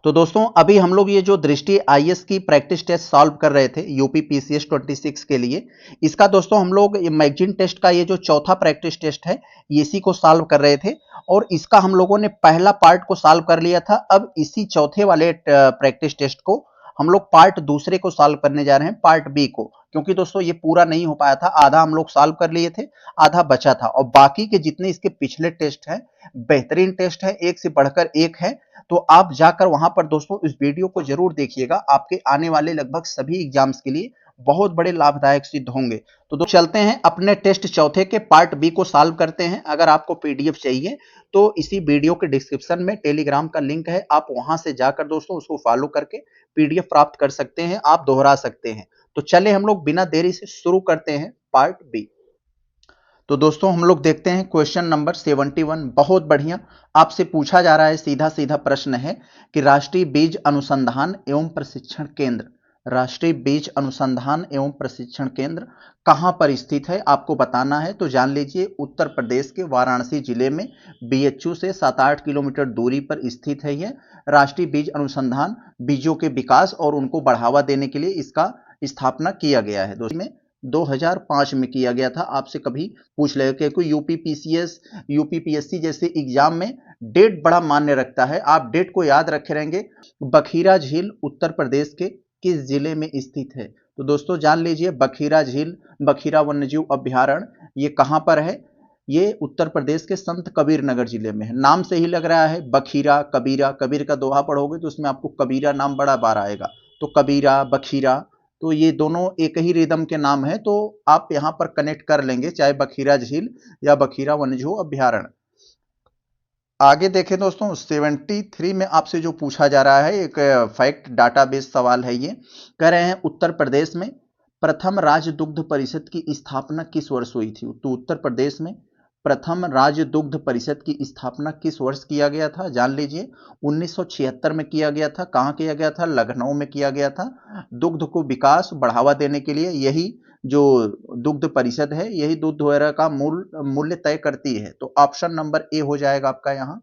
तो दोस्तों अभी हम लोग ये जो दृष्टि आईएएस की प्रैक्टिस टेस्ट सॉल्व कर रहे थे यूपी पीसीएस 26 के लिए। इसका दोस्तों हम लोग ये मैगजीन टेस्ट का ये जो चौथा प्रैक्टिस टेस्ट है इसी को सॉल्व कर रहे थे और इसका हम लोगों ने पहला पार्ट को सॉल्व कर लिया था। अब इसी चौथे वाले प्रैक्टिस टेस्ट को हम लोग पार्ट दूसरे को सॉल्व करने जा रहे हैं, पार्ट बी को, क्योंकि दोस्तों ये पूरा नहीं हो पाया था, आधा हम लोग सॉल्व कर लिए थे, आधा बचा था और बाकी के जितने इसके पिछले टेस्ट हैं बेहतरीन टेस्ट है, एक से बढ़कर एक है। तो आप जाकर वहां पर दोस्तों इस वीडियो को जरूर देखिएगा, आपके आने वाले लगभग सभी एग्जाम्स के लिए बहुत बड़े लाभदायक सिद्ध होंगे। तो चलते हैं अपने टेस्ट चौथे के पार्ट बी को सॉल्व करते हैं। अगर आपको पीडीएफ चाहिए तो इसी वीडियो के डिस्क्रिप्शन में टेलीग्राम का लिंक है, आप वहां से जाकर दोस्तों उसको फॉलो करके पीडीएफ प्राप्त कर सकते हैं, आप दोहरा सकते हैं। तो चले हम लोग बिना देरी से शुरू करते हैं पार्ट बी। तो दोस्तों हम लोग देखते हैं क्वेश्चन नंबर 71। बहुत बढ़िया, आपसे पूछा जा रहा है, सीधा सीधा प्रश्न है कि राष्ट्रीय बीज अनुसंधान एवं प्रशिक्षण केंद्र, राष्ट्रीय बीज अनुसंधान एवं प्रशिक्षण केंद्र कहां पर स्थित है आपको बताना है। तो जान लीजिए उत्तर प्रदेश के वाराणसी जिले में बीएचयू से 7-8 किलोमीटर दूरी पर स्थित है। यह राष्ट्रीय बीज अनुसंधान बीजों के विकास और उनको बढ़ावा देने के लिए इसका स्थापना किया गया है। दोस्तों 2005 में किया गया था। आपसे कभी पूछ लेगा क्योंकि यूपीपीसीएस यूपीपीएससी जैसे एग्जाम में डेट बड़ा मान्य रखता है, आप डेट को याद रखे रहेंगे। बखीरा झील उत्तर प्रदेश के किस जिले में स्थित है। तो दोस्तों जान लीजिए बखीरा झील, बखीरा वन्यजीव अभ्यारण्य ये कहां पर है, ये उत्तर प्रदेश के संत कबीर नगर जिले में है। नाम से ही लग रहा है बखीरा कबीरा, कबीर का दोहा पढ़ोगे तो उसमें आपको कबीरा नाम बड़ा बार आएगा। तो कबीरा बखीरा तो ये दोनों एक ही रिदम के नाम है, तो आप यहां पर कनेक्ट कर लेंगे, चाहे बखीरा झील या बखीरा वन्यजीव अभ्यारण्य। आगे देखें दोस्तों 73 में आपसे जो पूछा जा रहा है एक फैक्ट डाटाबेस सवाल है। ये कह रहे हैं उत्तर प्रदेश में प्रथम राज्य दुग्ध परिषद की स्थापना किस वर्ष हुई थी। तो उत्तर प्रदेश में प्रथम राज्य दुग्ध परिषद की स्थापना किस वर्ष किया गया था। जान लीजिए 1976 में किया गया था। कहां किया गया था, लखनऊ में किया गया था। दुग्ध को विकास बढ़ावा देने के लिए यही जो दुग्ध परिषद है यही दूध वगैरह का मूल्य तय करती है। तो ऑप्शन नंबर ए हो जाएगा आपका यहां।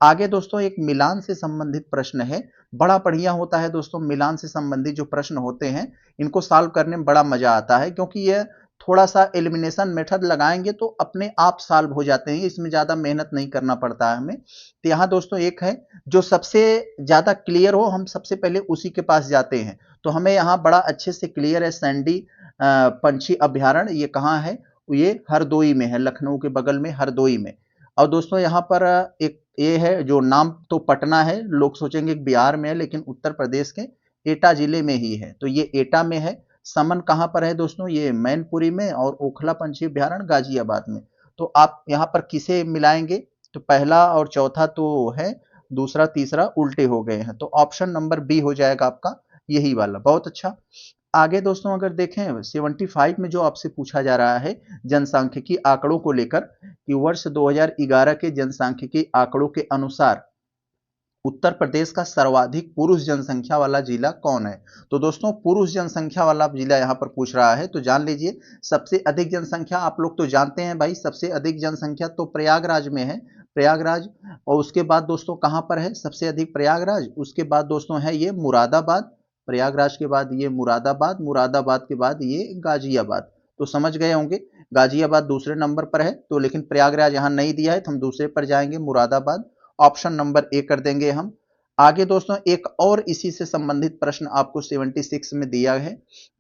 आगे दोस्तों एक मिलान से संबंधित प्रश्न है, बड़ा बढ़िया होता है दोस्तों। मिलान से संबंधित जो प्रश्न होते हैं इनको सॉल्व करने में बड़ा मजा आता है, क्योंकि यह थोड़ा सा एलिमिनेशन मेथड लगाएंगे तो अपने आप सॉल्व हो जाते हैं, इसमें ज्यादा मेहनत नहीं करना पड़ता है हमें। तो यहाँ दोस्तों एक है जो सबसे ज्यादा क्लियर हो, हम सबसे पहले उसी के पास जाते हैं। तो हमें यहाँ बड़ा अच्छे से क्लियर है, सैंडी पंछी अभ्यारण्य ये कहाँ है, ये हरदोई में है, लखनऊ के बगल में हरदोई में। और दोस्तों यहाँ पर एक ये है जो नाम तो पटना है, लोग सोचेंगे बिहार में है लेकिन उत्तर प्रदेश के एटा जिले में ही है, तो ये एटा में है। समन कहां पर है दोस्तों, ये मैनपुरी में, और ओखला पंछी अभ्यारण्य गाजियाबाद में। तो आप यहां पर किसे मिलाएंगे, तो पहला और चौथा तो है, दूसरा तीसरा उल्टे हो गए हैं, तो ऑप्शन नंबर बी हो जाएगा आपका यही वाला। बहुत अच्छा। आगे दोस्तों अगर देखें 75 में जो आपसे पूछा जा रहा है जनसांख्यिकी आंकड़ों को लेकर कि वर्ष 2011 के जनसांख्यिकी आंकड़ों के अनुसार उत्तर प्रदेश का सर्वाधिक पुरुष जनसंख्या वाला जिला कौन है। तो दोस्तों पुरुष जनसंख्या वाला जिला यहां पर पूछ रहा है, तो जान लीजिए सबसे अधिक जनसंख्या आप लोग तो जानते हैं भाई, सबसे अधिक जनसंख्या तो प्रयागराज में है, प्रयागराज। और उसके बाद दोस्तों कहां पर है सबसे अधिक, प्रयागराज। उसके बाद दोस्तों है ये मुरादाबाद, प्रयागराज के बाद ये मुरादाबाद, मुरादाबाद के बाद ये गाजियाबाद। तो समझ गए होंगे गाजियाबाद दूसरे नंबर पर है, तो लेकिन प्रयागराज यहां नहीं दिया है तो हम दूसरे पर जाएंगे, मुरादाबाद। ऑप्शन नंबर ए कर देंगे हम। आगे दोस्तों एक और इसी से संबंधित प्रश्न आपको 76 में दिया है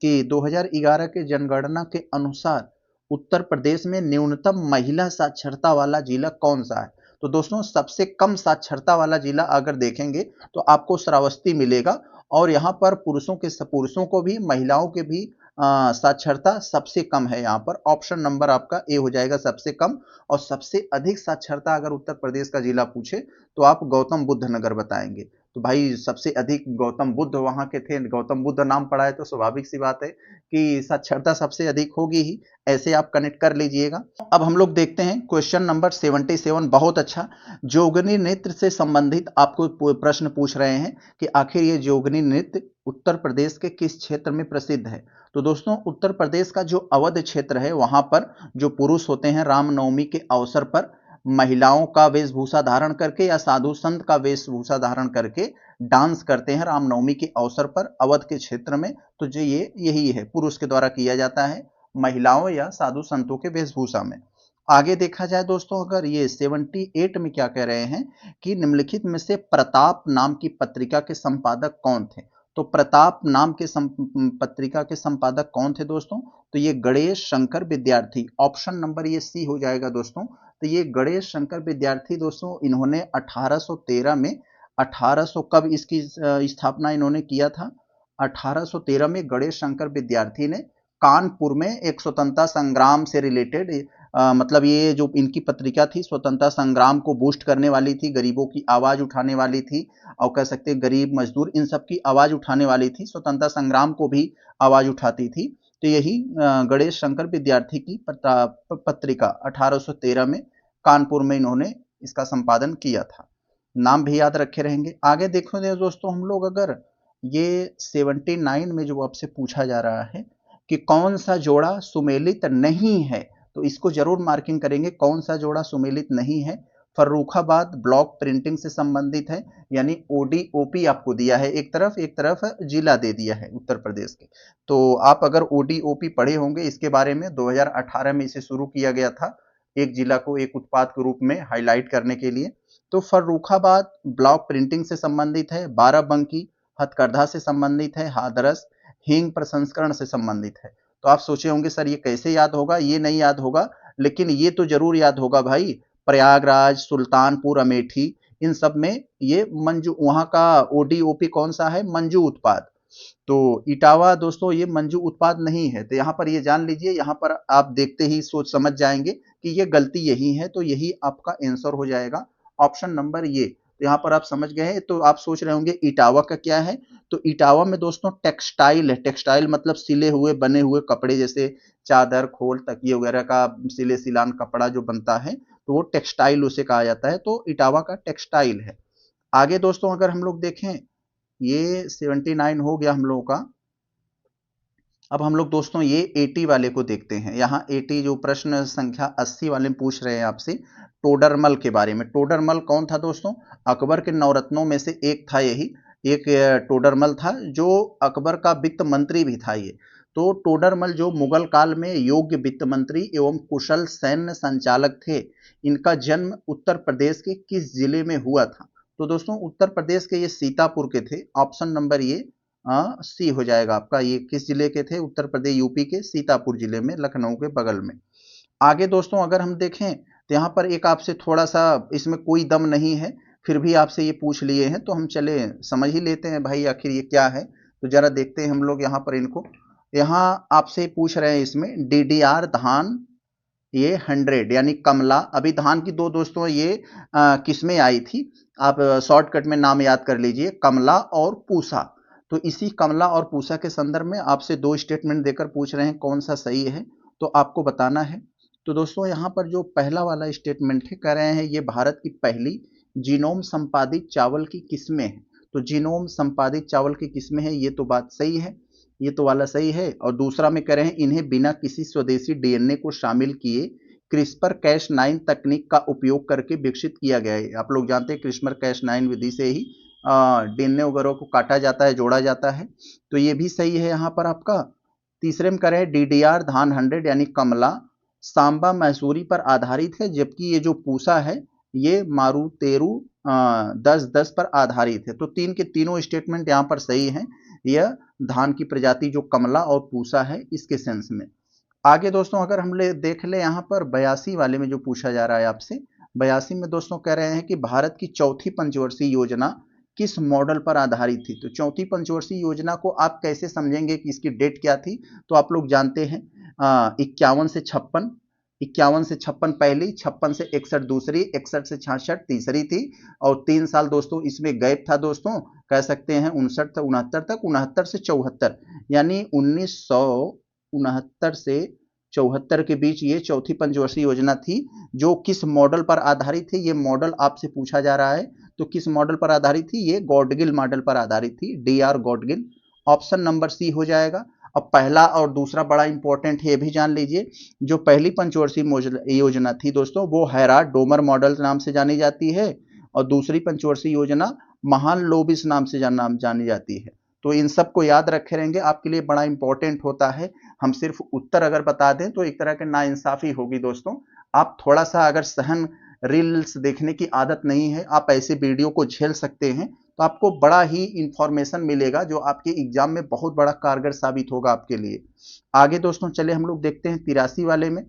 कि 2011 के जनगणना के अनुसार उत्तर प्रदेश में न्यूनतम महिला साक्षरता वाला जिला कौन सा है। तो दोस्तों सबसे कम साक्षरता वाला जिला अगर देखेंगे तो आपको श्रावस्ती मिलेगा, और यहाँ पर पुरुषों को भी महिलाओं के भी साक्षरता सबसे कम है यहाँ पर। ऑप्शन नंबर आपका ए हो जाएगा सबसे कम। और सबसे अधिक साक्षरता अगर उत्तर प्रदेश का जिला पूछे तो आप गौतम बुद्ध नगर बताएंगे। तो भाई सबसे अधिक गौतम बुद्ध वहां के थे, गौतम बुद्ध नाम पड़ा है तो स्वाभाविक सी बात है कि साक्षरता सबसे अधिक होगी ही, ऐसे आप कनेक्ट कर लीजिएगा। अब हम लोग देखते हैं क्वेश्चन नंबर 77। बहुत अच्छा, जोगनी नृत्य से संबंधित आपको प्रश्न पूछ रहे हैं कि आखिर ये जोगनी नृत्य उत्तर प्रदेश के किस क्षेत्र में प्रसिद्ध है। तो दोस्तों उत्तर प्रदेश का जो अवध क्षेत्र है वहां पर जो पुरुष होते हैं रामनवमी के अवसर पर महिलाओं का वेशभूषा धारण करके या साधु संत का वेशभूषा धारण करके डांस करते हैं रामनवमी के अवसर पर अवध के क्षेत्र में, तो जो ये यही है, पुरुष के द्वारा किया जाता है, महिलाओं या साधु संतों के वेशभूषा में। आगे देखा जाए दोस्तों, अगर ये 78 में क्या कह रहे हैं कि निम्नलिखित में से प्रताप नाम की पत्रिका के संपादक कौन थे। तो प्रताप नाम के पत्रिका के संपादक कौन थे दोस्तों, तो ये गणेश शंकर विद्यार्थी, ऑप्शन नंबर ये सी हो जाएगा दोस्तों। तो ये गणेश शंकर विद्यार्थी दोस्तों, इन्होंने 1813 में 1800 कब इसकी स्थापना इन्होंने किया था, 1813 में गणेश शंकर विद्यार्थी ने कानपुर में एक स्वतंत्रता संग्राम से रिलेटेड मतलब ये जो इनकी पत्रिका थी स्वतंत्रता संग्राम को बूस्ट करने वाली थी, गरीबों की आवाज उठाने वाली थी, और कह सकते हैं गरीब मजदूर इन सब की आवाज उठाने वाली थी, स्वतंत्रता संग्राम को भी आवाज उठाती थी। तो यही गणेश शंकर विद्यार्थी की पत्रिका 1813 में कानपुर में इन्होंने इसका संपादन किया था। नाम भी याद रखे रहेंगे। आगे देखो दोस्तों, हम लोग अगर ये 79 में जो आपसे पूछा जा रहा है कि कौन सा जोड़ा सुमेलित नहीं है, तो इसको जरूर मार्किंग करेंगे, कौन सा जोड़ा सुमेलित नहीं है। फर्रुखाबाद ब्लॉक प्रिंटिंग से संबंधित है, यानी ओडीओपी आपको दिया है, एक तरफ जिला दे दिया है उत्तर प्रदेश के। तो आप अगर ओडीओपी पढ़े होंगे, इसके बारे में 2018 में इसे शुरू किया गया था, एक जिला को एक उत्पाद के रूप में हाईलाइट करने के लिए। तो फर्रुखाबाद ब्लॉक प्रिंटिंग से संबंधित है, बाराबंकी हथकरघा से संबंधित है, हाथरस हींग प्रसंस्करण से संबंधित है। तो आप सोचे होंगे सर ये कैसे याद होगा, ये नहीं याद होगा, लेकिन ये तो जरूर याद होगा भाई, प्रयागराज, सुल्तानपुर, अमेठी, इन सब में ये मंजू, वहां का ओडीओपी कौन सा है, मंजू उत्पाद। तो इटावा दोस्तों ये मंजू उत्पाद नहीं है, तो यहाँ पर ये जान लीजिए, यहाँ पर आप देखते ही सोच समझ जाएंगे कि ये गलती यही है, तो यही आपका आंसर हो जाएगा, ऑप्शन नंबर ये। तो यहाँ पर आप समझ गए हैं। तो आप सोच रहे होंगे इटावा का क्या है, तो इटावा में दोस्तों टेक्सटाइल है, टेक्सटाइल मतलब सिले हुए बने हुए कपड़े, जैसे चादर खोल तकिए वगैरह का सिले सिलान कपड़ा जो बनता है, तो वो टेक्सटाइल उसे कहा जाता है, तो इटावा का टेक्सटाइल है। आगे दोस्तों अगर हम लोग देखें, ये 79 हो गया हम लोगों का। अब हम लोग दोस्तों ये 80 वाले को देखते हैं। यहाँ 80 जो प्रश्न संख्या 80 वाले में पूछ रहे हैं आपसे टोडरमल के बारे में। टोडरमल कौन था दोस्तों, अकबर के नवरत्नों में से एक था, यही एक टोडरमल था, जो अकबर का वित्त मंत्री भी था ये। तो टोडरमल जो मुगल काल में योग्य वित्त मंत्री एवं कुशल सैन्य संचालक थे, इनका जन्म उत्तर प्रदेश के किस जिले में हुआ था। तो दोस्तों उत्तर प्रदेश के ये सीतापुर के थे, ऑप्शन नंबर ये सी हो जाएगा आपका। ये किस जिले के थे, उत्तर प्रदेश यूपी के सीतापुर जिले में, लखनऊ के बगल में। आगे दोस्तों अगर हम देखें, तो यहाँ पर एक आपसे थोड़ा सा, इसमें कोई दम नहीं है, फिर भी आपसे ये पूछ लिए हैं, तो हम चले समझ ही लेते हैं भाई आखिर ये क्या है। तो जरा देखते हैं हम लोग यहाँ पर इनको। यहाँ आपसे पूछ रहे हैं इसमें डीडीआर धान ये 100 यानी कमला। अभी धान की दो दोस्तों ये किस्में आई थी, आप शॉर्टकट में नाम याद कर लीजिए, कमला और पूसा। तो इसी कमला और पूसा के संदर्भ में आपसे दो स्टेटमेंट देकर पूछ रहे हैं कौन सा सही है, तो आपको बताना है। तो दोस्तों यहाँ पर जो पहला वाला स्टेटमेंट है, कह रहे हैं ये भारत की पहली जीनोम संपादित चावल की किस्में हैं। तो जीनोम संपादित चावल की किस्में हैं, ये तो बात सही है, ये तो वाला सही है। और दूसरा में कह रहे हैं इन्हें बिना किसी स्वदेशी डीएनए को शामिल किए क्रिस्पर कैस 9 तकनीक का उपयोग करके विकसित किया गया है। आप लोग जानते हैं क्रिस्पर कैस 9 विधि से ही डीएनए वगैरह को काटा जाता है, जोड़ा जाता है, तो ये भी सही है यहाँ पर आपका। तीसरे में करें डीडीआर धान 100 यानी कमला सांबा मैसूरी पर आधारित है, जबकि ये जो पूसा है ये मारुतेरू 10-10 पर आधारित है। तो तीन के तीनों स्टेटमेंट यहाँ पर सही हैं, यह धान की प्रजाति जो कमला और पूसा है इसके सेंस में। आगे दोस्तों अगर हम देख ले यहाँ पर 82 वाले में जो पूछा जा रहा है आपसे, 82 में दोस्तों कह रहे हैं कि भारत की चौथी पंचवर्षीय योजना किस मॉडल पर आधारित थी। तो चौथी पंचवर्षीय योजना को आप कैसे समझेंगे कि इसकी डेट क्या थी, तो आप लोग जानते हैं 51 से 56, 51 से 56 पहली, 56 से 61 दूसरी, 61 से 66 तीसरी थी, और 3 साल दोस्तों इसमें गैप था दोस्तों, कह सकते हैं 59 से 69 तक, 69 से 74, यानी 1969 से 74 के बीच ये चौथी पंचवर्षीय योजना थी, जो किस मॉडल पर आधारित थी, ये मॉडल आपसे पूछा जा रहा है। तो किस मॉडल पर आधारित थी, ये गॉडगिल मॉडल पर आधारित थी, DR Gadgil, option number C हो जाएगा। अब पहला और दूसरा बड़ा इंपॉर्टेंट है, ये भी जान लीजिए, जो पहली पंचवर्षीय योजना थी दोस्तों वो हैराट डोमर मॉडल नाम से जानी जाती है, और दूसरी पंचवर्षीय योजना महान लोबिस नाम से जानी जाती है। तो इन सब को याद रखे रहेंगे, आपके लिए बड़ा इंपॉर्टेंट होता है। हम सिर्फ उत्तर अगर बता दें तो एक तरह की नाइंसाफी होगी दोस्तों। आप थोड़ा सा अगर सहन रील्स देखने की आदत नहीं है, आप ऐसे वीडियो को झेल सकते हैं, तो आपको बड़ा ही इंफॉर्मेशन मिलेगा जो आपके एग्जाम में बहुत बड़ा कारगर साबित होगा आपके लिए। आगे दोस्तों चले हम लोग देखते हैं 83 वाले में,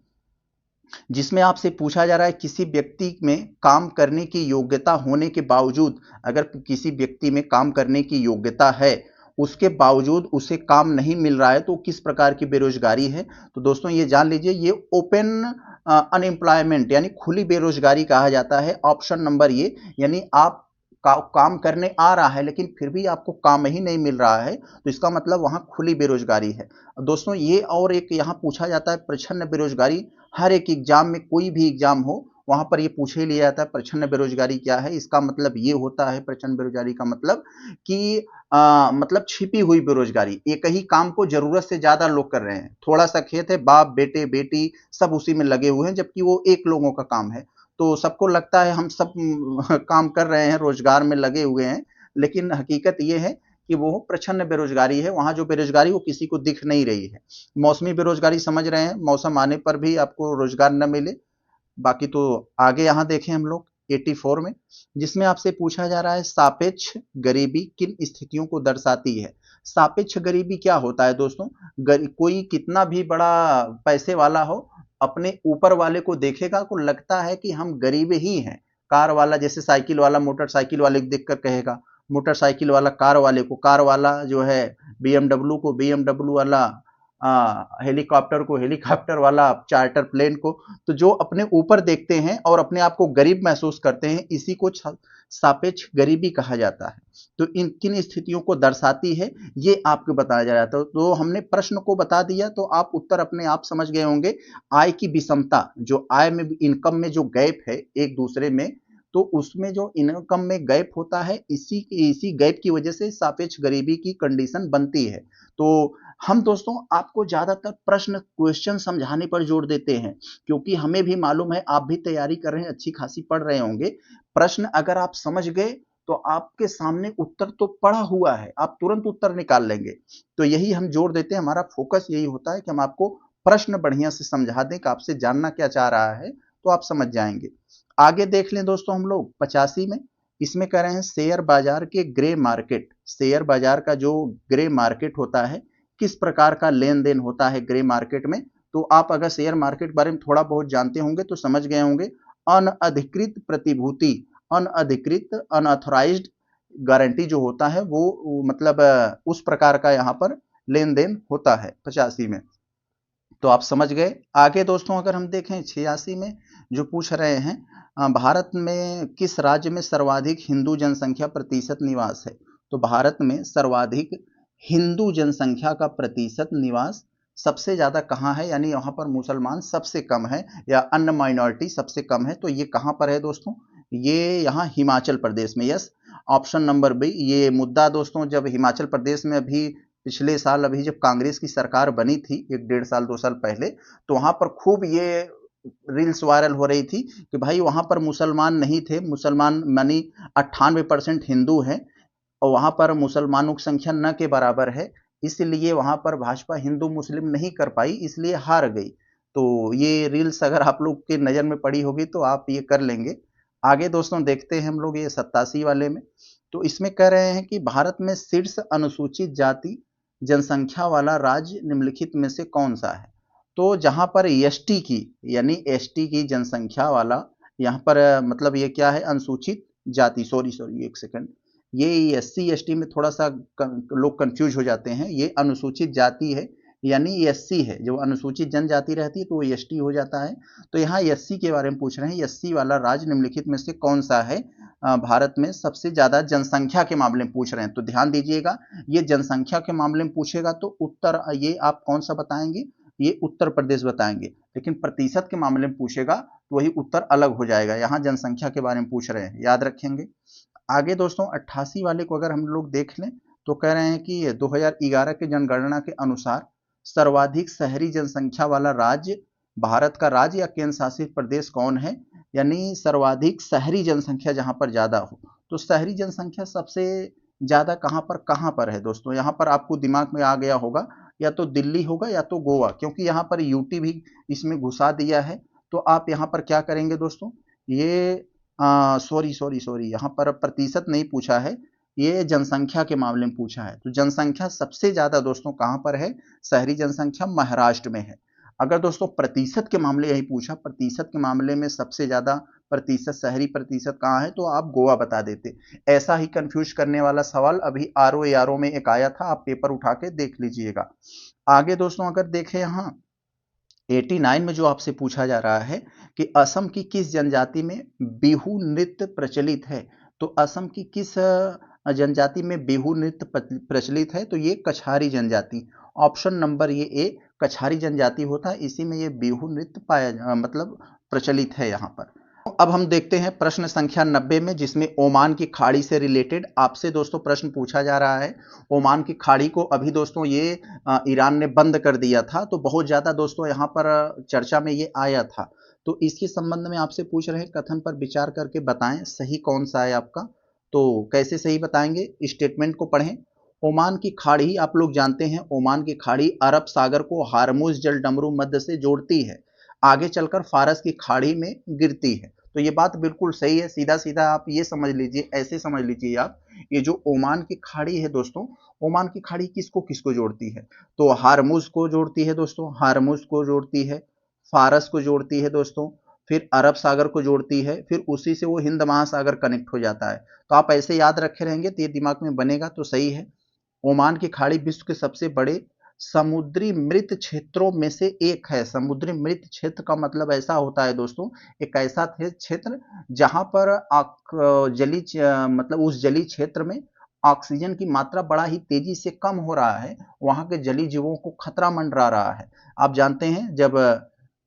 जिसमें आपसे पूछा जा रहा है किसी व्यक्ति में काम करने की योग्यता होने के बावजूद, अगर किसी व्यक्ति में काम करने की योग्यता है उसके बावजूद उसे काम नहीं मिल रहा है तो किस प्रकार की बेरोजगारी है। तो दोस्तों ये जान लीजिए, ये ओपन अनएम्प्लॉयमेंट यानी खुली बेरोजगारी कहा जाता है। ऑप्शन नंबर ये, यानी आप काम करने आ रहा है लेकिन फिर भी आपको काम ही नहीं मिल रहा है, तो इसका मतलब वहां खुली बेरोजगारी है दोस्तों। ये और एक यहां पूछा जाता है प्रच्छन्न बेरोजगारी। हर एक एग्जाम में, कोई भी एग्जाम हो, वहां पर ये पूछे लिया जाता है प्रच्छन्न बेरोजगारी क्या है। इसका मतलब ये होता है, प्रच्छन्न बेरोजगारी का मतलब कि मतलब छिपी हुई बेरोजगारी, एक ही काम को जरूरत से ज्यादा लोग कर रहे हैं। थोड़ा सा खेत है, बाप बेटे बेटी सब उसी में लगे हुए हैं, जबकि वो एक लोगों का काम है। तो सबको लगता है हम सब काम कर रहे हैं, रोजगार में लगे हुए हैं, लेकिन हकीकत ये है कि वो प्रच्छन्न बेरोजगारी है। वहां जो बेरोजगारी वो किसी को दिख नहीं रही है। मौसमी बेरोजगारी समझ रहे हैं, मौसम आने पर भी आपको रोजगार न मिले। बाकी तो आगे यहाँ देखें हम लोग 84 में, जिसमें आपसे पूछा जा रहा है सापेक्ष गरीबी किन स्थितियों को दर्शाती है। सापेक्ष गरीबी क्या होता है दोस्तों? कोई कितना भी बड़ा पैसे वाला हो, अपने ऊपर वाले को देखेगा को लगता है कि हम गरीब ही हैं। कार वाला जैसे साइकिल वाला मोटरसाइकिल वाले को देखकर कहेगा, मोटरसाइकिल वाला कार वाले को, कार वाला जो है बीएमडब्ल्यू को, बीएमडब्ल्यू वाला हेलीकॉप्टर को, हेलीकॉप्टर वाला चार्टर प्लेन को। तो जो अपने ऊपर देखते हैं और अपने आप को गरीब महसूस करते हैं, इसी को सापेक्ष गरीबी कहा जाता है। तो इन किन स्थितियों को दर्शाती है ये आपको बताया जा रहा था। तो हमने प्रश्न को बता दिया तो आप उत्तर अपने आप समझ गए होंगे। आय की विषमता, जो आय में, इनकम में जो गैप है एक दूसरे में, तो उसमें जो इनकम में गैप होता है, इसी गैप की वजह से सापेक्ष गरीबी की कंडीशन बनती है। तो हम दोस्तों आपको ज्यादातर प्रश्न क्वेश्चन समझाने पर जोर देते हैं, क्योंकि हमें भी मालूम है आप भी तैयारी कर रहे हैं, अच्छी खासी पढ़ रहे होंगे। प्रश्न अगर आप समझ गए तो आपके सामने उत्तर तो पड़ा हुआ है, आप तुरंत उत्तर निकाल लेंगे। तो यही हम जोर देते हैं, हमारा फोकस यही होता है कि हम आपको प्रश्न बढ़िया से समझा दें कि आपसे जानना क्या चाह रहा है, तो आप समझ जाएंगे। आगे देख लें दोस्तों हम लोग 85 में, इसमें कह रहे हैं शेयर बाजार के ग्रे मार्केट। शेयर बाजार का जो ग्रे मार्केट होता है, किस प्रकार का लेन देन होता है ग्रे मार्केट में। तो आप अगर शेयर मार्केट के बारे में थोड़ा बहुत जानते होंगे तो समझ गए होंगे। अनअधिकृत प्रतिभूति, अनअधिकृत अनऑथराइज्ड गारंटी जो होता है वो मतलब उस प्रकार का यहाँ पर लेन देन होता है 85 में। तो आप समझ गए। आगे दोस्तों अगर हम देखें 86 में, जो पूछ रहे हैं भारत में किस राज्य में सर्वाधिक हिंदू जनसंख्या प्रतिशत निवास है। तो भारत में सर्वाधिक हिंदू जनसंख्या का प्रतिशत निवास सबसे ज्यादा कहाँ है, यानी यहाँ पर मुसलमान सबसे कम है या अन्य माइनॉरिटी सबसे कम है। तो ये कहाँ पर है दोस्तों? ये यहाँ हिमाचल प्रदेश में। Yes, option number B. ये मुद्दा दोस्तों जब हिमाचल प्रदेश में अभी पिछले साल, अभी जब कांग्रेस की सरकार बनी थी 1 डेढ़ साल 2 साल पहले, तो वहां पर खूब ये रील्स वायरल हो रही थी कि भाई वहां पर मुसलमान नहीं थे, मुसलमान मानी 98% हिंदू हैं और वहां पर मुसलमानों की संख्या न के बराबर है, इसलिए वहां पर भाजपा हिंदू मुस्लिम नहीं कर पाई, इसलिए हार गई। तो ये रील्स अगर आप लोग के नजर में पड़ी होगी तो आप ये कर लेंगे। आगे दोस्तों देखते हैं हम लोग ये 87 वाले में। तो इसमें कह रहे हैं कि भारत में शीर्ष अनुसूचित जाति जनसंख्या वाला राज्य निम्नलिखित में से कौन सा है। तो जहां पर एसटी की, यानी एसटी की जनसंख्या वाला, यहाँ पर मतलब ये क्या है, अनुसूचित जाति, सॉरी सॉरी एक सेकंड, ये एससी एसटी में थोड़ा सा लोग कंफ्यूज हो जाते हैं। ये अनुसूचित जाति है, यानी एससी है। जो अनुसूचित जनजाति रहती है तो वो एसटी हो जाता है। तो यहाँ एससी के बारे में पूछ रहे हैं, एससी वाला राज्य निम्नलिखित में से कौन सा है भारत में सबसे ज्यादा जनसंख्या के मामले में पूछ रहे हैं। तो ध्यान दीजिएगा, ये जनसंख्या के मामले में पूछेगा तो उत्तर ये आप कौन सा बताएंगे, ये उत्तर प्रदेश बताएंगे। लेकिन प्रतिशत के मामले में पूछेगा तो वही उत्तर अलग हो जाएगा। यहाँ जनसंख्या के बारे में पूछ रहे हैं, याद रखेंगे। आगे दोस्तों 88 वाले को अगर हम लोग देख लें तो कह रहे हैं कि 2011 के जनगणना के अनुसार सर्वाधिक शहरी जनसंख्या वाला राज्य, भारत का राज्य या केंद्र शासित प्रदेश कौन है, यानी सर्वाधिक शहरी जनसंख्या जहां पर ज्यादा हो। तो शहरी जनसंख्या सबसे ज्यादा कहाँ पर है दोस्तों? यहाँ पर आपको दिमाग में आ गया होगा, या तो दिल्ली होगा या तो गोवा, क्योंकि यहाँ पर यूटी भी इसमें घुसा दिया है। तो आप यहाँ पर क्या करेंगे दोस्तों? ये सॉरी सॉरी सॉरी, यहाँ पर प्रतिशत नहीं पूछा है, ये जनसंख्या के मामले में पूछा है। तो जनसंख्या सबसे ज्यादा दोस्तों कहाँ पर है? शहरी जनसंख्या महाराष्ट्र में है। अगर दोस्तों प्रतिशत के मामले यही पूछा, प्रतिशत के मामले में सबसे ज्यादा प्रतिशत शहरी प्रतिशत कहाँ है, तो आप गोवा बता देते। ऐसा ही कंफ्यूज करने वाला सवाल अभी आरओ में एक आया था, आप पेपर उठा के देख लीजिएगा। आगे दोस्तों अगर देखें यहाँ 89 में जो आपसे पूछा जा रहा है कि असम की किस जनजाति में बिहू नृत्य प्रचलित है, तो असम की किस जनजाति में बिहू नृत्य प्रचलित है, तो ये कछारी जनजाति। ऑप्शन नंबर ये ए कछारी जनजाति होता है, इसी में ये बिहू नृत्य मतलब प्रचलित है यहाँ पर। अब हम देखते हैं प्रश्न संख्या 90 में, जिसमें ओमान की खाड़ी से रिलेटेड आपसे दोस्तों प्रश्न पूछा जा रहा है। ओमान की खाड़ी को अभी दोस्तों ये ईरान ने बंद कर दिया था, तो बहुत ज्यादा दोस्तों यहाँ पर चर्चा में ये आया था। तो इसके संबंध में आपसे पूछ रहे हैं, कथन पर विचार करके बताएं सही कौन सा है आपका। तो कैसे सही बताएंगे, स्टेटमेंट को पढ़ें। ओमान की खाड़ी आप लोग जानते हैं, ओमान की खाड़ी अरब सागर को हार्मुज जल डमरू मध्य से जोड़ती है, आगे चलकर फारस की खाड़ी में गिरती है। तो ये बात बिल्कुल सही है, सीधा सीधा आप ये समझ लीजिए, ऐसे समझ लीजिए आप, ये जो ओमान की खाड़ी है दोस्तों, ओमान की खाड़ी किसको किसको जोड़ती है? तो हार्मुज को जोड़ती है दोस्तों, हार्मुज को जोड़ती है, फारस को जोड़ती है दोस्तों, फिर अरब सागर को जोड़ती है, फिर उसी से वो हिंद महासागर कनेक्ट हो जाता है। तो आप ऐसे याद रखे रहेंगे तो ये दिमाग में बनेगा, तो सही है। ओमान की खाड़ी विश्व के सबसे बड़े समुद्री मृत क्षेत्रों में से एक है। समुद्री मृत क्षेत्र का मतलब ऐसा होता है दोस्तों, एक ऐसा क्षेत्र जहां पर मतलब उस जलीय क्षेत्र में ऑक्सीजन की मात्रा बड़ा ही तेजी से कम हो रहा है, वहां के जलीय जीवों को खतरा मंडरा रहा है। आप जानते हैं जब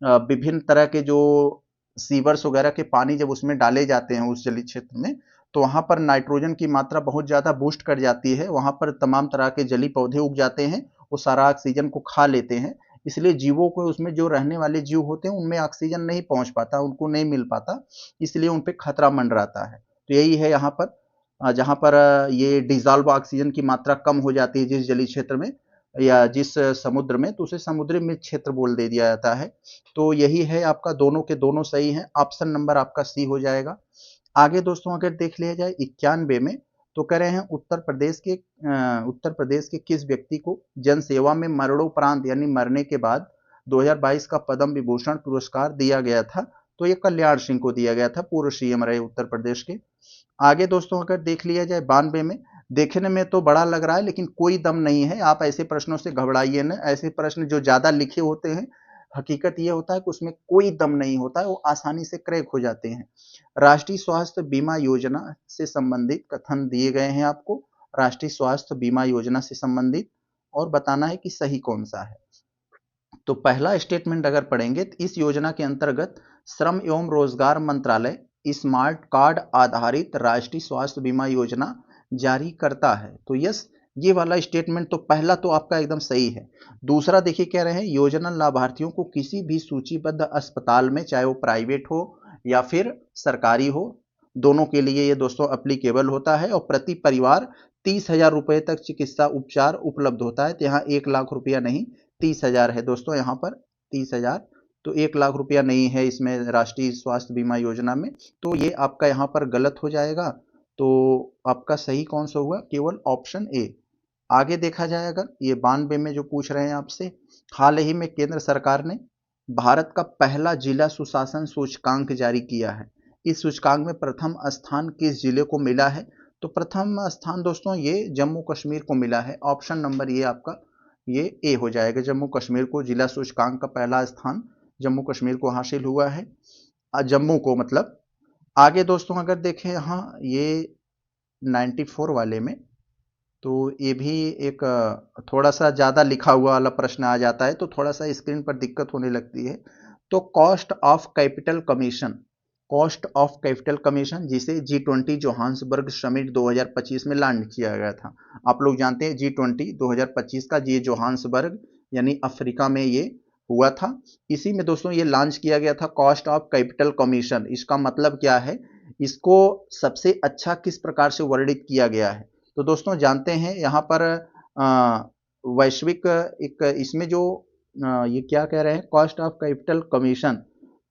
विभिन्न तरह के जो सीवर्स वगैरह के पानी जब उसमें डाले जाते हैं उस जलीय क्षेत्र में, तो वहां पर नाइट्रोजन की मात्रा बहुत ज्यादा बूस्ट कर जाती है, वहां पर तमाम तरह के जलीय पौधे उग जाते हैं, वो सारा ऑक्सीजन को खा लेते हैं। इसलिए जीवों को, उसमें जो रहने वाले जीव होते हैं उनमें ऑक्सीजन नहीं पहुंच पाता, उनको नहीं मिल पाता, इसलिए उन पर खतरा मंडराता है। तो यही है यहाँ पर जहां पर ये डिजॉल्व ऑक्सीजन की मात्रा कम हो जाती है जिस जलीय क्षेत्र में या जिस समुद्र में, तो उसे समुद्री मृत क्षेत्र बोल दे दिया जाता है। तो यही है आपका, दोनों के दोनों सही हैं, ऑप्शन नंबर आपका सी हो जाएगा। आगे दोस्तों अगर देख लिया जाए 91 में, तो कह रहे हैं उत्तर प्रदेश के किस व्यक्ति को जनसेवा में मरणोपरांत यानी मरने के बाद 2022 का पद्म विभूषण पुरस्कार दिया गया था? तो ये कल्याण सिंह को दिया गया था, पूर्व सीएम रहे उत्तर प्रदेश के। आगे दोस्तों अगर देख लिया जाए 92 में, देखने में तो बड़ा लग रहा है लेकिन कोई दम नहीं है, आप ऐसे प्रश्नों से घबराइए न। ऐसे प्रश्न जो ज्यादा लिखे होते हैं, हकीकत ये होता है कि उसमें कोई दम नहीं होता है, वो आसानी से क्रैक हो जाते हैं। राष्ट्रीय स्वास्थ्य बीमा योजना से संबंधित कथन दिए गए हैं आपको, राष्ट्रीय स्वास्थ्य बीमा योजना से संबंधित, और बताना है कि सही कौन सा है। तो पहला स्टेटमेंट अगर पढ़ेंगे, तो इस योजना के अंतर्गत श्रम एवं रोजगार मंत्रालय स्मार्ट कार्ड आधारित राष्ट्रीय स्वास्थ्य बीमा योजना जारी करता है। तो यस, ये वाला स्टेटमेंट तो पहला तो आपका एकदम सही है। दूसरा देखिए कह रहे हैं, योजना लाभार्थियों को किसी भी सूचीबद्ध अस्पताल में, चाहे वो प्राइवेट हो या फिर सरकारी हो, दोनों के लिए ये दोस्तों अप्लीकेबल होता है, और प्रति परिवार 30,000 रुपए तक चिकित्सा उपचार उपलब्ध होता है। तो यहाँ 1 लाख रुपया नहीं, 30,000 है दोस्तों, यहाँ पर 30,000, तो 1 लाख रुपया नहीं है इसमें राष्ट्रीय स्वास्थ्य बीमा योजना में। तो ये आपका यहाँ पर गलत हो जाएगा। तो आपका सही कौन सा हुआ? केवल ऑप्शन ए। आगे देखा जाए अगर ये 92 में जो पूछ रहे हैं आपसे, हाल ही में केंद्र सरकार ने भारत का पहला जिला सुशासन सूचकांक जारी किया है। इस सूचकांक में प्रथम स्थान किस जिले को मिला है? तो प्रथम स्थान दोस्तों ये जम्मू कश्मीर को मिला है। ऑप्शन नंबर ये आपका ये ए हो जाएगा, जम्मू कश्मीर को जिला सूचकांक का पहला स्थान जम्मू कश्मीर को हासिल हुआ है, जम्मू को मतलब। आगे दोस्तों अगर देखें यहाँ ये 94 वाले में, तो ये भी एक थोड़ा सा ज़्यादा लिखा हुआ वाला प्रश्न आ जाता है, तो थोड़ा सा स्क्रीन पर दिक्कत होने लगती है। तो cost of capital commission, cost of capital commission जिसे G20 जोहान्सबर्ग समिट 2025 में लॉन्च किया गया था। आप लोग जानते हैं G20 2025 का ये जोहान्सबर्ग यानी अफ्रीका में ये हुआ था। इसी में दोस्तों ये लॉन्च किया गया था कॉस्ट ऑफ कैपिटल कमीशन। इसका मतलब क्या है? इसको सबसे अच्छा किस प्रकार से वर्णित किया गया है? तो दोस्तों जानते हैं यहाँ पर वैश्विक एक इसमें जो ये क्या कह रहे हैं, कॉस्ट ऑफ कैपिटल कमीशन,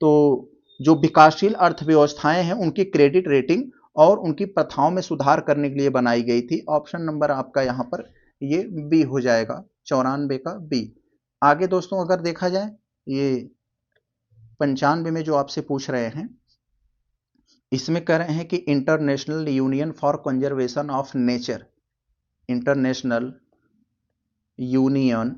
तो जो विकासशील अर्थव्यवस्थाएं हैं उनकी क्रेडिट रेटिंग और उनकी प्रथाओं में सुधार करने के लिए बनाई गई थी। ऑप्शन नंबर आपका यहाँ पर ये बी हो जाएगा, 94 का बी। आगे दोस्तों अगर देखा जाए ये 95 में जो आपसे पूछ रहे हैं, इसमें कह रहे हैं कि international union for conservation of nature, international union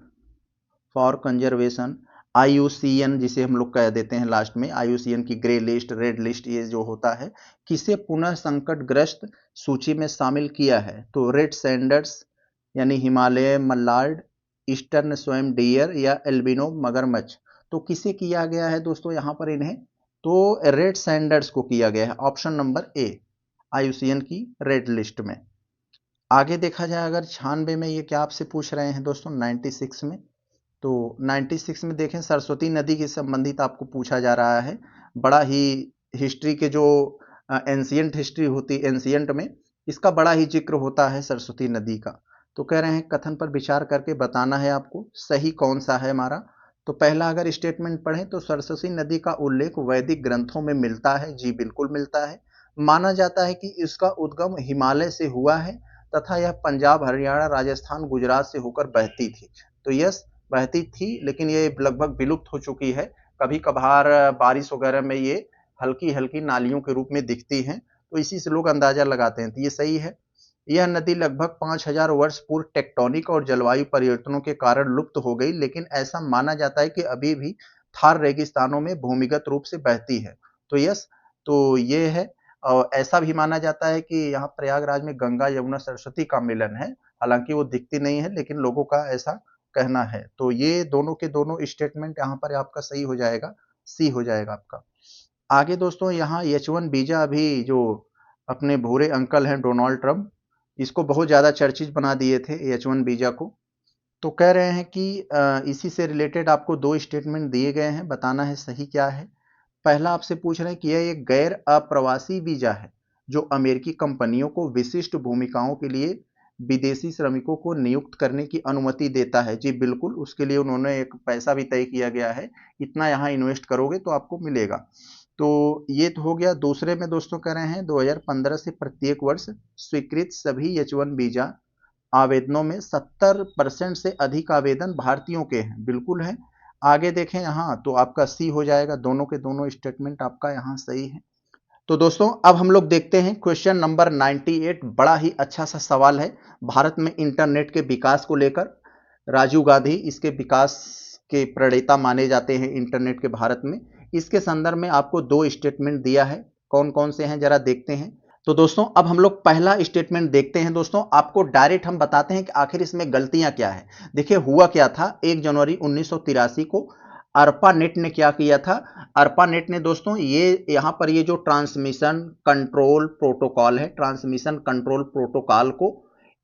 for conservation, IUCN जिसे हम लोग कह देते हैं लास्ट में, IUCN की ग्रे लिस्ट, रेड लिस्ट, ये जो होता है, किसे पुनः संकटग्रस्त सूची में शामिल किया है? तो रेड सैंडर्स यानी हिमालय मल्लार्ड, ईस्टर्न स्वयं डियर या एल्बिनो मगरमच्छ, तो किसे किया गया है दोस्तों यहाँ पर इन्हें? तो रेड सैंडर्स को किया गया है, ऑप्शन नंबर ए, IUCN की रेड लिस्ट में। आगे देखा जाए अगर 96 में ये क्या आपसे पूछ रहे हैं दोस्तों 96 में, तो 96 में देखें सरस्वती नदी के संबंधित आपको पूछा जा रहा है। बड़ा ही हिस्ट्री के जो एंशियंट हिस्ट्री होती, एंशियंट में इसका बड़ा ही जिक्र होता है सरस्वती नदी का। तो कह रहे हैं कथन पर विचार करके बताना है आपको सही कौन सा है हमारा। तो पहला अगर स्टेटमेंट पढ़ें तो सरस्वती नदी का उल्लेख वैदिक ग्रंथों में मिलता है, जी बिल्कुल मिलता है। माना जाता है कि इसका उद्गम हिमालय से हुआ है तथा यह पंजाब, हरियाणा, राजस्थान, गुजरात से होकर बहती थी। तो यस, बहती थी, लेकिन ये लगभग विलुप्त हो चुकी है। कभी कभार बारिश वगैरह में ये हल्की हल्की नालियों के रूप में दिखती हैं, तो इसी से लोग अंदाजा लगाते हैं। तो ये सही है। यह नदी लगभग 5000 वर्ष पूर्व टेक्टोनिक और जलवायु परिवर्तनों के कारण लुप्त हो गई, लेकिन ऐसा माना जाता है कि अभी भी थार रेगिस्तानों में भूमिगत रूप से बहती है। तो यस, तो ये है। और ऐसा भी माना जाता है कि यहाँ प्रयागराज में गंगा यमुना सरस्वती का मिलन है, हालांकि वो दिखती नहीं है, लेकिन लोगों का ऐसा कहना है। तो ये दोनों के दोनों स्टेटमेंट यहाँ पर आपका सही हो जाएगा, सी हो जाएगा आपका। आगे दोस्तों यहाँ H1 वीजा, अभी जो अपने भूरे अंकल हैं डोनाल्ड ट्रंप, इसको बहुत ज्यादा चर्चित बना दिए थे H1 वीजा को। तो कह रहे हैं कि इसी से रिलेटेड आपको दो स्टेटमेंट दिए गए हैं, बताना है सही क्या है। पहला आपसे पूछ रहे हैं कि यह एक गैर अप्रवासी वीजा है जो अमेरिकी कंपनियों को विशिष्ट भूमिकाओं के लिए विदेशी श्रमिकों को नियुक्त करने की अनुमति देता है। जी बिल्कुल, उसके लिए उन्होंने एक पैसा भी तय किया गया है, इतना यहाँ इन्वेस्ट करोगे तो आपको मिलेगा। तो ये तो हो गया। दूसरे में दोस्तों कह रहे हैं 2015 से प्रत्येक वर्ष स्वीकृत सभी H1 वीजा आवेदनों में 70% से अधिक आवेदन भारतीयों के हैं, बिल्कुल है। आगे देखें यहाँ तो आपका सी हो जाएगा, दोनों के दोनों स्टेटमेंट आपका यहाँ सही है। तो दोस्तों अब हम लोग देखते हैं क्वेश्चन नंबर 98। बड़ा ही अच्छा सा सवाल है भारत में इंटरनेट के विकास को लेकर। राजीव गांधी इसके विकास के प्रणेता माने जाते हैं इंटरनेट के भारत में। इसके संदर्भ में आपको दो स्टेटमेंट दिया है, कौन कौन से हैं जरा देखते हैं। तो दोस्तों अब हम लोग पहला स्टेटमेंट देखते हैं। दोस्तों आपको डायरेक्ट हम बताते हैं कि आखिर इसमें गलतियां क्या है। देखिए हुआ क्या था, 1 जनवरी 1983 को ARPANET ने क्या किया था। ARPANET ने दोस्तों ये यहाँ पर ये जो ट्रांसमिशन कंट्रोल प्रोटोकॉल है, ट्रांसमिशन कंट्रोल प्रोटोकॉल को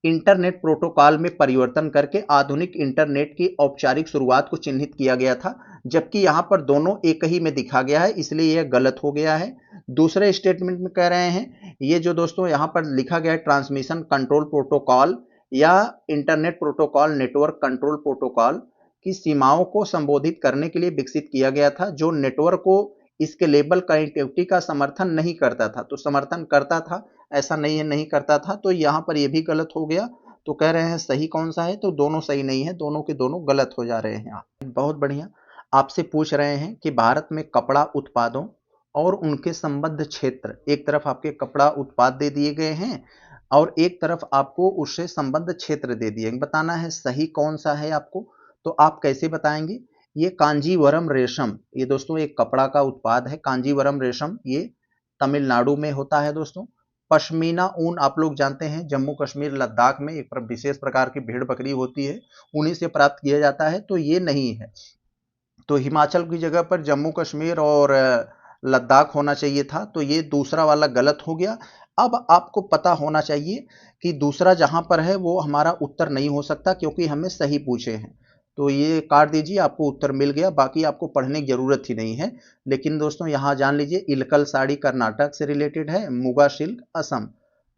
इंटरनेट प्रोटोकॉल में परिवर्तन करके आधुनिक इंटरनेट की औपचारिक शुरुआत को चिन्हित किया गया था, जबकि यहाँ पर दोनों एक ही में दिखा गया है, इसलिए यह गलत हो गया है। दूसरे स्टेटमेंट में कह रहे हैं ये जो दोस्तों यहाँ पर लिखा गया है ट्रांसमिशन कंट्रोल प्रोटोकॉल या internet protocol network control protocol की सीमाओं को संबोधित करने के लिए विकसित किया गया था, जो नेटवर्क को स्केलेबल कनेक्टिविटी का समर्थन नहीं करता था। तो समर्थन करता था, ऐसा नहीं है नहीं करता था, तो यहाँ पर यह भी गलत हो गया। तो कह रहे हैं सही कौन सा है, तो दोनों सही नहीं है, दोनों के दोनों गलत हो जा रहे हैं। बहुत बढ़िया। आपसे पूछ रहे हैं कि भारत में कपड़ा उत्पादों और उनके संबद्ध क्षेत्र, एक तरफ आपके कपड़ा उत्पाद दे दिए गए हैं और एक तरफ आपको उससे संबद्ध क्षेत्र दे दिए, बताना है सही कौन सा है आपको। तो आप कैसे बताएंगे। ये कांजीवरम रेशम, ये दोस्तों एक कपड़ा का उत्पाद है। कांजीवरम रेशम ये तमिलनाडु में होता है दोस्तों। पश्मीना ऊन आप लोग जानते हैं जम्मू कश्मीर लद्दाख में एक विशेष प्रकार की भेड़ बकरी होती है, उन्हीं से प्राप्त किया जाता है, तो ये नहीं है। तो हिमाचल की जगह पर जम्मू कश्मीर और लद्दाख होना चाहिए था, तो ये दूसरा वाला गलत हो गया। अब आपको पता होना चाहिए कि दूसरा जहां पर है वो हमारा उत्तर नहीं हो सकता, क्योंकि हमें सही पूछे हैं। तो ये काट दीजिए, आपको उत्तर मिल गया, बाकी आपको पढ़ने की जरूरत ही नहीं है। लेकिन दोस्तों यहाँ जान लीजिए, इलकल साड़ी कर्नाटक से रिलेटेड है, मुगा सिल्क असम।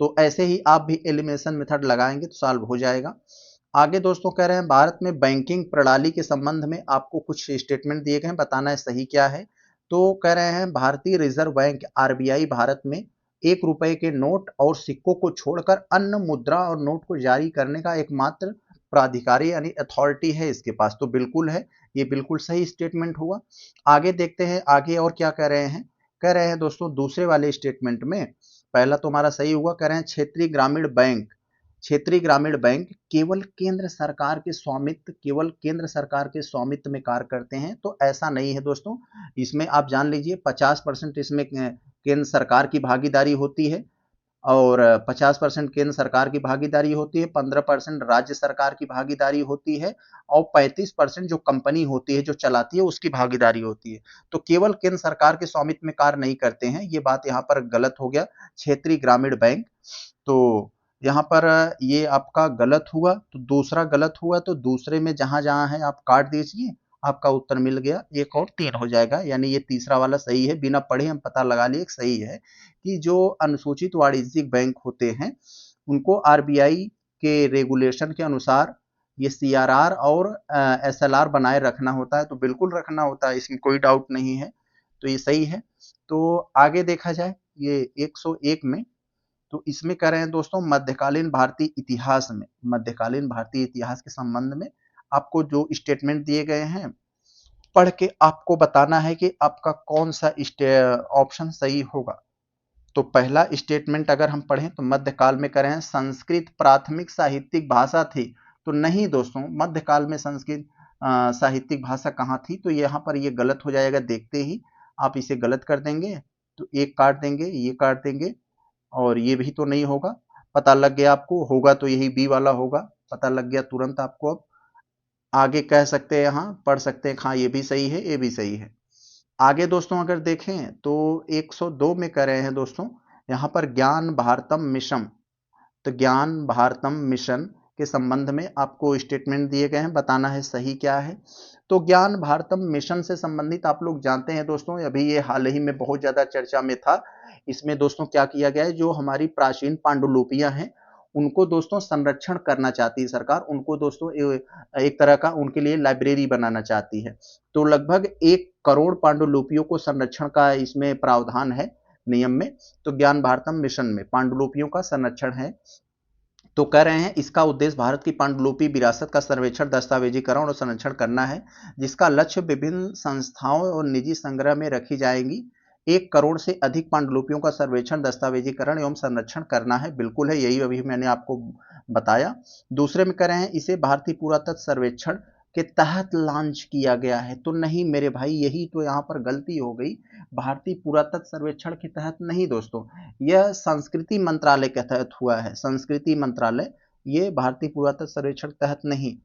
तो ऐसे ही आप भी एलिमिनेशन मेथड लगाएंगे तो सॉल्व हो जाएगा। आगे दोस्तों कह रहे हैं भारत में बैंकिंग प्रणाली के संबंध में आपको कुछ स्टेटमेंट दिए गए हैं, बताना है सही क्या है। तो कह रहे हैं भारतीय रिजर्व बैंक आरबीआई भारत में 1 रुपए के नोट और सिक्कों को छोड़कर अन्य मुद्रा और नोट को जारी करने का एकमात्र प्राधिकारी यानी अथॉरिटी है इसके पास। तो बिल्कुल है, ये बिल्कुल सही स्टेटमेंट हुआ। आगे देखते हैं आगे और क्या कह रहे हैं। कह रहे हैं दोस्तों दूसरे वाले स्टेटमेंट में, पहला तो हमारा सही हुआ, कह रहे हैं क्षेत्रीय ग्रामीण बैंक केवल केंद्र सरकार के स्वामित्व में कार्य करते हैं। तो ऐसा नहीं है दोस्तों, इसमें आप जान लीजिए 50% इसमें केंद्र सरकार की भागीदारी होती है और 50% केंद्र सरकार की भागीदारी होती है, 15% राज्य सरकार की भागीदारी होती है और 35% जो कंपनी होती है जो चलाती है उसकी भागीदारी होती है। तो केवल केंद्र सरकार के स्वामित्व में कार्य नहीं करते हैं, ये बात यहाँ पर गलत हो गया, क्षेत्रीय ग्रामीण बैंक। तो यहाँ पर ये आपका गलत हुआ, तो दूसरा गलत हुआ, तो दूसरे में जहां जहां है आप काट दीजिए, आपका उत्तर मिल गया, 1 और 3 हो जाएगा। यानी ये तीसरा वाला सही है, बिना पढ़े हम पता लगा लिए सही है कि जो अनुसूचित वाणिज्यिक बैंक होते हैं उनको आरबीआई के रेगुलेशन के अनुसार ये सीआरआर और एसएलआर बनाए रखना होता है। तो बिल्कुल रखना होता है, इसमें कोई डाउट नहीं है, तो ये सही है। तो आगे देखा जाए ये 101 में, तो इसमें कह रहे हैं दोस्तों मध्यकालीन भारतीय इतिहास के संबंध में आपको जो स्टेटमेंट दिए गए हैं पढ़ के आपको बताना है कि आपका कौन सा ऑप्शन सही होगा। तो पहला स्टेटमेंट अगर हम पढ़ें तो मध्यकाल में कह रहे हैं संस्कृत प्राथमिक साहित्यिक भाषा थी। तो नहीं दोस्तों, मध्यकाल में संस्कृत साहित्यिक भाषा कहाँ थी, तो यहाँ पर ये गलत हो जाएगा, देखते ही आप इसे गलत कर देंगे, तो एक काट देंगे, ये काट देंगे और ये भी तो नहीं होगा। पता लग गया आपको, होगा तो यही बी वाला होगा, पता लग गया तुरंत आपको। अब आगे कह सकते हैं, यहाँ पढ़ सकते हैं, हाँ ये भी सही है, ये भी सही है। आगे दोस्तों अगर देखें तो 102 में कह रहे हैं दोस्तों यहाँ पर ज्ञान भारतम मिशन। तो ज्ञान भारतम मिशन के संबंध में आपको स्टेटमेंट दिए गए हैं, बताना है सही क्या है। तो ज्ञान भारतम मिशन से संबंधित आप लोग जानते हैं दोस्तों, अभी ये हाल ही में बहुत ज्यादा चर्चा में था। इसमें दोस्तों क्या किया गया है, जो हमारी प्राचीन पांडुलिपियां हैं उनको दोस्तों संरक्षण करना चाहती है सरकार, उनको दोस्तों एक तरह का उनके लिए लाइब्रेरी बनाना चाहती है। तो लगभग 1 करोड़ पांडुलिपियों को संरक्षण का इसमें प्रावधान है नियम में। तो ज्ञान भारतम मिशन में पांडुलिपियों का संरक्षण है। तो कह रहे हैं इसका उद्देश्य भारत की पांडुलिपि विरासत का सर्वेक्षण, दस्तावेजीकरण और संरक्षण करना है, जिसका लक्ष्य विभिन्न संस्थाओं और निजी संग्रह में रखी जाएंगी 1 करोड़ से अधिक पांडुलिपियों का सर्वेक्षण, दस्तावेजीकरण एवं संरक्षण करना है। बिल्कुल है, यही अभी मैंने आपको बताया। दूसरे में कह रहे हैं इसे भारतीय पुरातत्व सर्वेक्षण के तहत लॉन्च किया गया है। तो नहीं मेरे भाई, यही तो यहाँ पर गलती हो गई, भारतीय पुरातत्व सर्वेक्षण के तहत नहीं दोस्तों, यह संस्कृति मंत्रालय के तहत हुआ है, संस्कृति मंत्रालय, ये भारतीय पुरातत्व सर्वेक्षण के तहत नहीं।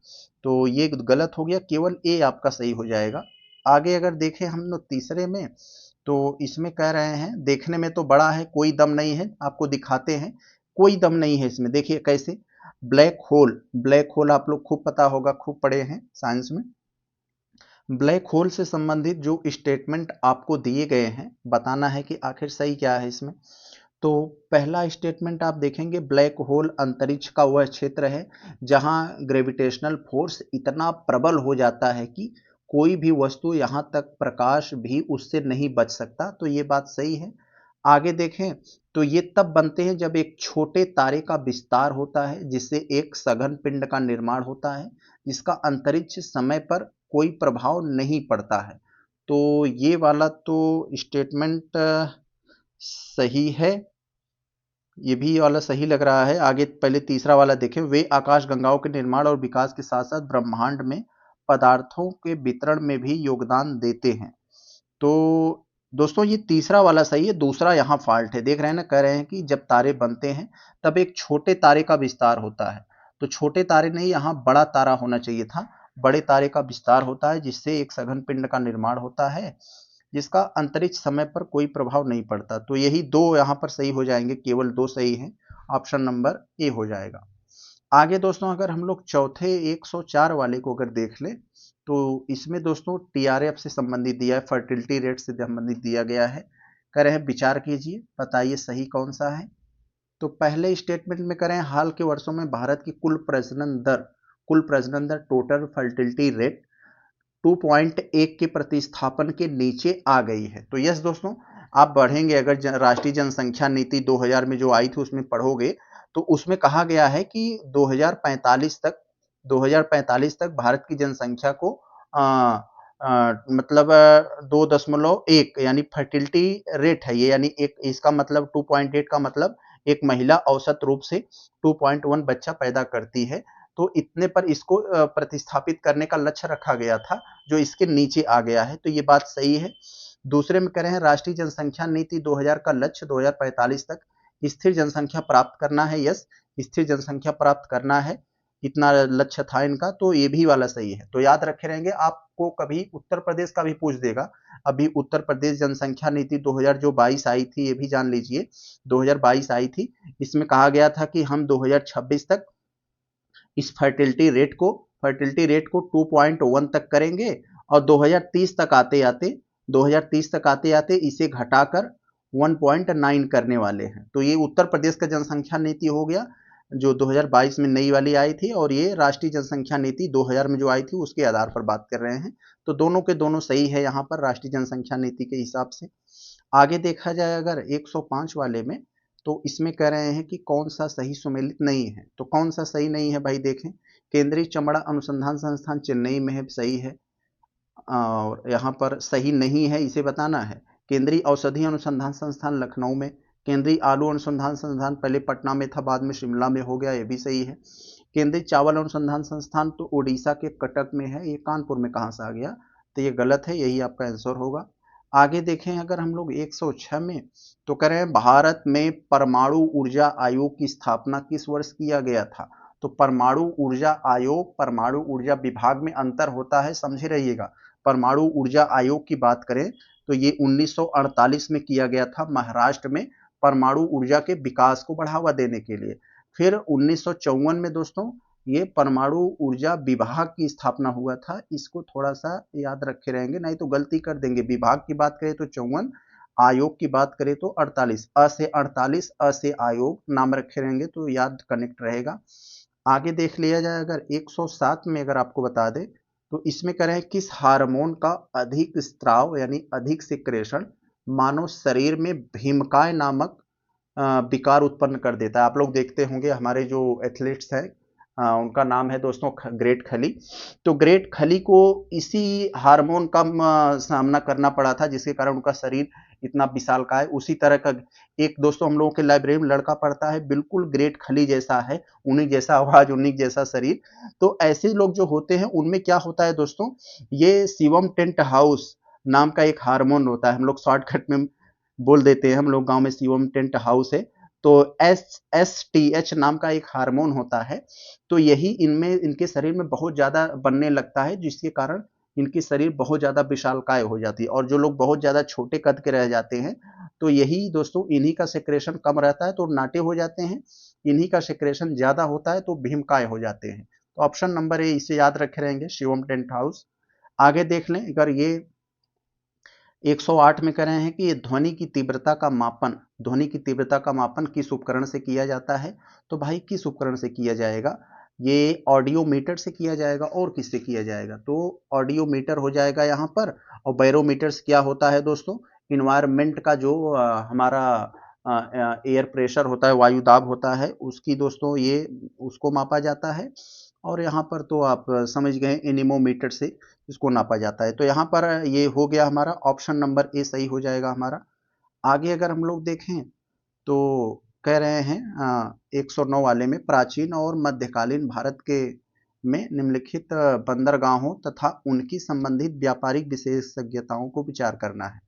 तो ये गलत हो गया, केवल ए आपका सही हो जाएगा। आगे अगर देखें हम लोग तीसरे में, तो इसमें कह रहे हैं देखने में तो बड़ा है, कोई दम नहीं है, आपको दिखाते हैं, कोई दम नहीं है इसमें। देखिए कैसे, ब्लैक होल आप लोग खूब पता होगा, खूब पढ़े हैं साइंस में। ब्लैक होल से संबंधित जो स्टेटमेंट आपको दिए गए हैं, बताना है कि आखिर सही क्या है इसमें। तो पहला स्टेटमेंट आप देखेंगे, ब्लैक होल अंतरिक्ष का वह क्षेत्र है जहां ग्रेविटेशनल फोर्स इतना प्रबल हो जाता है कि कोई भी वस्तु यहां तक प्रकाश भी उससे नहीं बच सकता। तो ये बात सही है। आगे देखें तो ये तब बनते हैं जब एक छोटे तारे का विस्तार होता है, जिससे एक सघन पिंड का निर्माण होता है, जिसका अंतरिक्ष समय पर कोई प्रभाव नहीं पड़ता है। तो ये वाला तो स्टेटमेंट सही है, ये भी वाला सही लग रहा है। आगे पहले तीसरा वाला देखें, वे आकाशगंगाओं के निर्माण और विकास के साथ साथ ब्रह्मांड में पदार्थों के वितरण में भी योगदान देते हैं। तो दोस्तों ये तीसरा वाला सही है, दूसरा यहाँ फॉल्ट है। देख रहे हैं ना, कह रहे हैं कि जब तारे बनते हैं तब एक छोटे तारे का विस्तार होता है। तो छोटे तारे नहीं, यहाँ बड़ा तारा होना चाहिए था, बड़े तारे का विस्तार होता है जिससे एक सघन पिंड का निर्माण होता है, जिसका अंतरिक्ष समय पर कोई प्रभाव नहीं पड़ता। तो यही दो यहाँ पर सही हो जाएंगे, केवल दो सही हैं, ऑप्शन नंबर ए हो जाएगा। आगे दोस्तों अगर हम लोग चौथे 104 वाले को अगर देख लें तो इसमें दोस्तों टीआरएफ से संबंधित दिया है, फर्टिलिटी रेट से संबंधित दिया गया है। कह रहे हैं विचार कीजिए, बताइए सही कौन सा है। तो पहले स्टेटमेंट में करें हाल के वर्षों में भारत की कुल प्रजनन दर टोटल फर्टिलिटी रेट 2.1 के प्रतिस्थापन के नीचे आ गई है। तो यस दोस्तों, आप बढ़ेंगे अगर राष्ट्रीय जनसंख्या नीति 2000 में जो आई थी उसमें पढ़ोगे तो उसमें कहा गया है कि 2045 तक भारत की जनसंख्या को मतलब 2.1 यानी फर्टिलिटी रेट है ये, यानी एक इसका मतलब 2.8 का मतलब एक महिला औसत रूप से 2.1 बच्चा पैदा करती है। तो इतने पर इसको प्रतिस्थापित करने का लक्ष्य रखा गया था, जो इसके नीचे आ गया है, तो ये बात सही है। दूसरे में कह रहे हैं राष्ट्रीय जनसंख्या नीति 2000 का लक्ष्य 2045 तक स्थिर जनसंख्या प्राप्त करना है। यस, स्थिर जनसंख्या प्राप्त करना है, इतना लक्ष्य था इनका, तो ये भी वाला सही है। तो याद रखे रहेंगे, आपको कभी उत्तर प्रदेश का भी पूछ देगा। अभी उत्तर प्रदेश जनसंख्या नीति 2000 जो 22 आई थी, ये भी जान लीजिए 2022 आई थी। इसमें कहा गया था कि हम 2026 तक इस फर्टिलिटी रेट को 2.1 तक करेंगे और 2030 तक आते आते इसे घटाकर 1.9 करने वाले हैं। तो ये उत्तर प्रदेश का जनसंख्या नीति हो गया जो 2022 में नई वाली आई थी, और ये राष्ट्रीय जनसंख्या नीति 2000 में जो आई थी उसके आधार पर बात कर रहे हैं। तो दोनों के दोनों सही है यहाँ पर राष्ट्रीय जनसंख्या नीति के हिसाब से। आगे देखा जाए अगर 105 वाले में, तो इसमें कह रहे हैं कि कौन सा सही सुमेलित नहीं है। तो कौन सा सही नहीं है भाई, देखें। केंद्रीय चमड़ा अनुसंधान संस्थान चेन्नई में है, सही है। और यहाँ पर सही नहीं है इसे बताना है। केंद्रीय औषधि अनुसंधान संस्थान लखनऊ में, केंद्रीय आलू अनुसंधान संस्थान पहले पटना में था, बाद में शिमला में हो गया, ये भी सही है। केंद्रीय चावल अनुसंधान संस्थान तो उड़ीसा के कटक में है, ये कानपुर में कहाँ से आ गया, तो ये गलत है, यही आपका आंसर होगा। आगे देखें अगर हम लोग 106 में, तो कह रहे हैं भारत में परमाणु ऊर्जा आयोग की स्थापना किस वर्ष किया गया था। तो परमाणु ऊर्जा आयोग, परमाणु ऊर्जा विभाग में अंतर होता है, समझे रहिएगा। परमाणु ऊर्जा आयोग की बात करें तो ये 1948 में किया गया था महाराष्ट्र में, परमाणु ऊर्जा के विकास को बढ़ावा देने के लिए। फिर 1954 में दोस्तों ये परमाणु ऊर्जा विभाग की स्थापना हुआ था। इसको थोड़ा सा याद रखे रहेंगे, नहीं तो गलती कर देंगे। विभाग की बात करें तो 54, आयोग की बात करें तो 48, अ से 48, अ से आयोग नाम रखे रहेंगे तो याद कनेक्ट रहेगा। आगे देख लिया जाए अगर 107 में अगर आपको बता दें, तो इसमें कह रहे हैं किस हार्मोन का अधिक स्त्राव यानी अधिक सिक्रेशन मानव शरीर में भीमकाय नामक विकार उत्पन्न कर देता है। आप लोग देखते होंगे हमारे जो एथलीट्स हैं, उनका नाम है दोस्तों ग्रेट खली। तो ग्रेट खली को इसी हार्मोन का सामना करना पड़ा था, जिसके कारण उनका शरीर इतना विशालकाय। उसी तरह का एक दोस्तों हम लोगों के लाइब्रेरी में लड़का पढ़ता है, बिल्कुल ग्रेट खली जैसा है, उन्हीं जैसा आवाज, उन्हीं जैसा शरीर। तो ऐसे लोग जो होते हैं उनमें क्या होता है दोस्तों, ये सीवम टेंट हाउस नाम का एक हार्मोन होता है, हम लोग शॉर्टकट में बोल देते हैं, हम लोग गांव में सीवम टेंट हाउस है। तो SSTH नाम का एक हार्मोन होता है, तो यही इनमें इनके शरीर में बहुत ज्यादा बनने लगता है, जिसके कारण इनकी शरीर बहुत ज्यादा विशालकाय हो जाती है। और जो लोग बहुत ज्यादा छोटे कद के रह जाते हैं, तो यही दोस्तों इन्हीं का सेक्रेशन कम रहता है तो नाटे हो जाते हैं, इन्हीं का सेक्रेशन ज्यादा होता है तो भीमकाय हो जाते हैं। तो ऑप्शन नंबर ए इसे याद रखे रहेंगे, शिवम टेंट हाउस। आगे देख लें अगर ये 108 में कह रहे हैं कि ये ध्वनि की तीव्रता का मापन किस उपकरण से किया जाता है। तो भाई किस उपकरण से किया जाएगा, ये ऑडियोमीटर से किया जाएगा, और किससे किया जाएगा, तो ऑडियोमीटर हो जाएगा यहाँ पर। और बैरोमीटर क्या होता है दोस्तों, इन्वायरमेंट का जो हमारा एयर प्रेशर होता है, वायु दाब होता है, उसकी दोस्तों ये उसको मापा जाता है। और यहाँ पर तो आप समझ गए, एनीमोमीटर से इसको नापा जाता है। तो यहाँ पर ये हो गया हमारा ऑप्शन नंबर ए सही हो जाएगा हमारा। आगे अगर हम लोग देखें तो कह रहे हैं 109 वाले में प्राचीन और मध्यकालीन भारत के में निम्नलिखित बंदरगाहों तथा उनकी संबंधित व्यापारिक विशेषज्ञताओं को विचार करना है।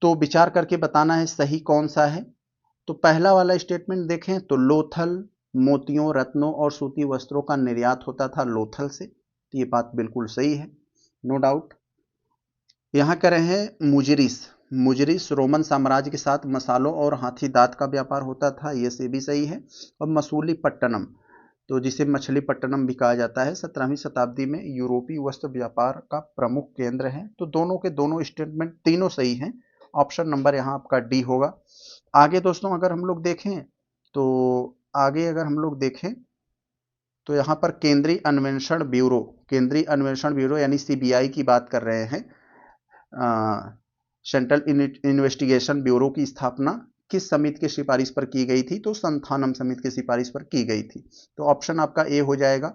तो विचार करके बताना है सही कौन सा है। तो पहला वाला स्टेटमेंट देखें तो लोथल, मोतियों, रत्नों और सूती वस्त्रों का निर्यात होता था लोथल से, तो ये बात बिल्कुल सही है, नो डाउट। यहाँ कह रहे हैं मुजरिस रोमन साम्राज्य के साथ मसालों और हाथी दांत का व्यापार होता था, ये से भी सही है। और मसूलीपट्टनम तो जिसे मछलीपट्टनम भी कहा जाता है, 17वीं शताब्दी में यूरोपीय वस्त्र व्यापार का प्रमुख केंद्र है। तो दोनों के दोनों स्टेटमेंट तीनों सही हैं। ऑप्शन नंबर यहाँ आपका डी होगा। आगे दोस्तों अगर हम लोग देखें तो आगे अगर हम लोग देखें तो यहाँ पर केंद्रीय अन्वेषण ब्यूरो यानी सीबीआई की बात कर रहे हैं। सेंट्रल इन्वेस्टिगेशन ब्यूरो की स्थापना किस समिति की सिफारिश पर की गई थी? तो संथानम समिति की सिफारिश पर की गई थी। तो ऑप्शन आपका ए हो जाएगा।